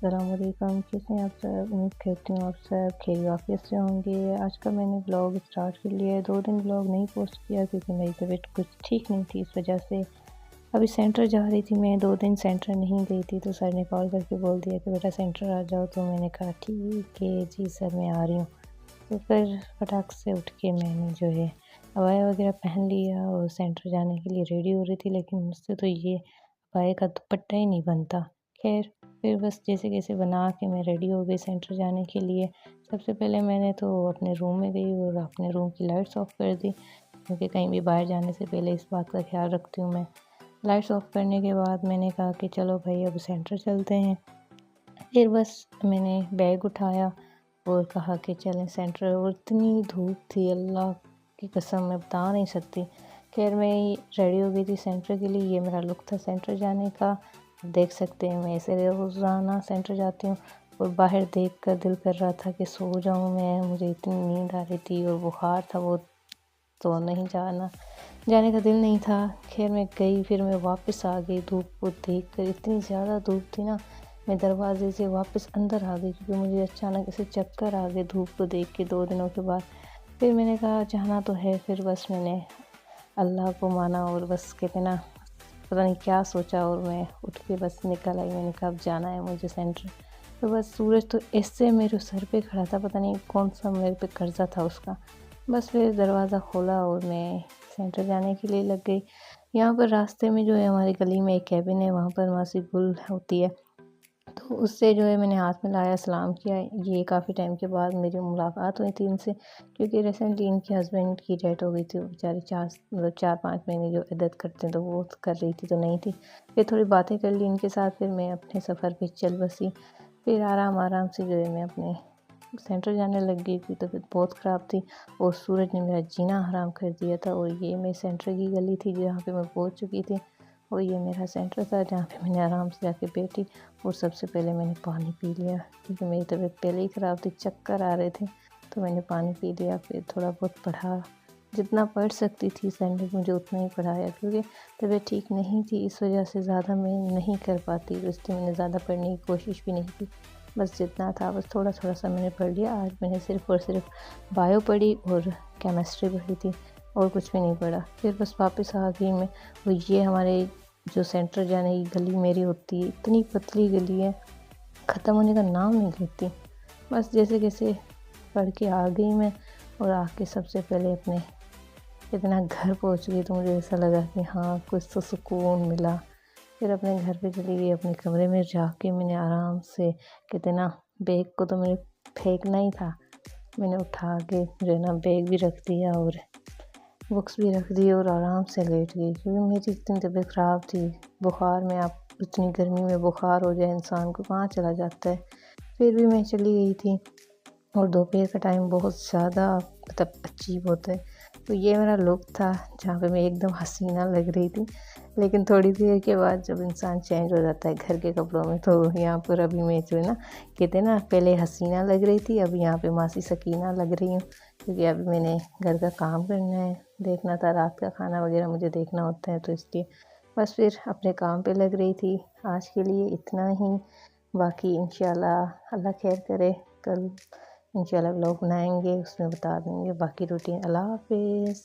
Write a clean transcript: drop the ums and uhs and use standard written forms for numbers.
अस्सलामुअलैकुम। कैसे हैं आप सब? उम्मीद करती हूँ आप सब खैरियत से होंगे। आज का मैंने ब्लॉग स्टार्ट कर लिया है। 2 दिन ब्लॉग नहीं पोस्ट किया क्योंकि मेरी तबीयत कुछ ठीक नहीं थी, इस वजह से अभी सेंटर जा रही थी मैं। 2 दिन सेंटर नहीं गई थी तो सर ने कॉल करके बोल दिया कि बेटा सेंटर आ जाओ। तो मैंने कहा ठीक है जी सर, मैं आ रही हूँ। तो फिर फटाक से उठ के मैंने जो है अबाया वगैरह पहन लिया और सेंटर जाने के लिए रेडी हो रही थी, लेकिन मुझसे तो ये अबाया का दुपट्टा ही नहीं बनता। खैर फिर बस जैसे कैसे बना के मैं रेडी हो गई सेंटर जाने के लिए। सबसे पहले मैंने तो अपने रूम में गई और अपने रूम की लाइट्स ऑफ कर दी, क्योंकि कहीं भी बाहर जाने से पहले इस बात का ख्याल रखती हूँ मैं। लाइट्स ऑफ करने के बाद मैंने कहा कि चलो भाई अब सेंटर चलते हैं। फिर बस मैंने बैग उठाया और कहा कि चलें सेंटर। और इतनी धूप थी, अल्लाह की कसम मैं बता नहीं सकती। खैर मैं रेडी हो गई थी सेंटर के लिए। ये मेरा लुक था सेंटर जाने का। देख सकते हैं मैं ऐसे रोज़ाना सेंटर जाती हूँ और बाहर देखकर दिल कर रहा था कि सो जाऊँ मैं। मुझे इतनी नींद आ रही थी और बुखार था वो, तो नहीं जाने का दिल नहीं था। खैर मैं गई, फिर मैं वापस आ गई धूप को देख कर। इतनी ज़्यादा धूप थी ना, मैं दरवाजे से वापस अंदर आ गई क्योंकि मुझे अचानक ऐसे चक्कर आ गए धूप को देख के 2 दिनों के बाद। फिर मैंने कहा जाना तो है। फिर बस मैंने अल्लाह को माना और बस कहते ना पता नहीं क्या सोचा और मैं उठ के बस निकल आई। मैंने कहा अब जाना है मुझे सेंटर। तो बस सूरज तो ऐसे मेरे सर पे खड़ा था, पता नहीं कौन सा मेरे पे कर्जा था उसका। बस फिर दरवाज़ा खोला और मैं सेंटर जाने के लिए लग गई। यहाँ पर रास्ते में जो है हमारी गली में एक कैबिन है, वहाँ पर मासी गुल होती है, तो उससे जो है मैंने हाथ मिलाया, सलाम किया। ये काफ़ी टाइम के बाद मेरी मुलाकात हुई थी इनसे, क्योंकि रिसेंटली इनके हस्बैंड की डेथ हो गई थी। वो बेचारी 4-5 महीने जो इद्दत करते हैं तो वो कर रही थी तो नहीं थी। फिर थोड़ी बातें कर ली इनके साथ, फिर मैं अपने सफ़र पे चल बसी। फिर आराम आराम से जो है मैं अपने सेंटर जाने लग गई थी। तबीयत बहुत ख़राब थी और सूरज ने मेरा जीना हराम कर दिया था। और ये मेरे सेंटर की गली थी जहाँ पे मैं पहुँच चुकी थी, और ये मेरा सेंटर था जहाँ पे मैंने आराम से जाके बैठी। और सबसे पहले मैंने पानी पी लिया क्योंकि मेरी तबीयत पहले ही ख़राब थी, चक्कर आ रहे थे। तो मैंने पानी पी लिया, फिर थोड़ा बहुत पढ़ा, जितना पढ़ सकती थी सेंटर मुझे उतना ही पढ़ाया, क्योंकि तबीयत ठीक नहीं थी इस वजह से ज़्यादा मैं नहीं कर पाती, तो इसलिए मैंने ज़्यादा पढ़ने की कोशिश भी नहीं की। बस जितना था बस थोड़ा थोड़ा सा मैंने पढ़ लिया। आज मैंने सिर्फ़ और सिर्फ बायो पढ़ी और केमिस्ट्री पढ़ी थी और कुछ भी नहीं पढ़ा। फिर बस वापस आ गई मैं। और ये हमारे जो सेंटर जाने की गली मेरी होती है, इतनी पतली गली है, ख़त्म होने का नाम नहीं लेती। बस जैसे कैसे पढ़ के आ गई मैं, और आके सबसे पहले अपने इतना घर पहुंच गई तो मुझे ऐसा लगा कि हाँ कुछ तो सुकून मिला। फिर अपने घर पे चली गई, अपने कमरे में जाके मैंने आराम से कहते ना बैग को तो मैंने फेंकना ही था, मैंने उठा के जो है ना बैग भी रख दिया और बुक्स भी रख दी और आराम से लेट गई, क्योंकि मेरी इतनी तबीयत ख़राब थी। बुखार में, आप इतनी गर्मी में बुखार हो जाए इंसान को कहाँ चला जाता है। फिर भी मैं चली गई थी। और दोपहर का टाइम बहुत ज़्यादा मतलब अजीब होता है। तो ये मेरा लुक था जहाँ पे मैं एकदम हसीना लग रही थी। लेकिन थोड़ी देर के बाद जब इंसान चेंज हो जाता है घर के कपड़ों में, तो यहाँ पर अभी मैं जो है ना कहते हैं ना पहले हसीना लग रही थी, अब यहाँ पे मासी सकीना लग रही हूँ, क्योंकि अभी मैंने घर का काम करना है, देखना था रात का खाना वगैरह मुझे देखना होता है, तो इसलिए बस फिर अपने काम पे लग रही थी। आज के लिए इतना ही, बाकी इंशाल्लाह अल्लाह खैर करे, कल इंशाल्लाह व्लॉग बनाएंगे, उसमें बता देंगे बाकी रूटीन। अल्लाह हाफिज़।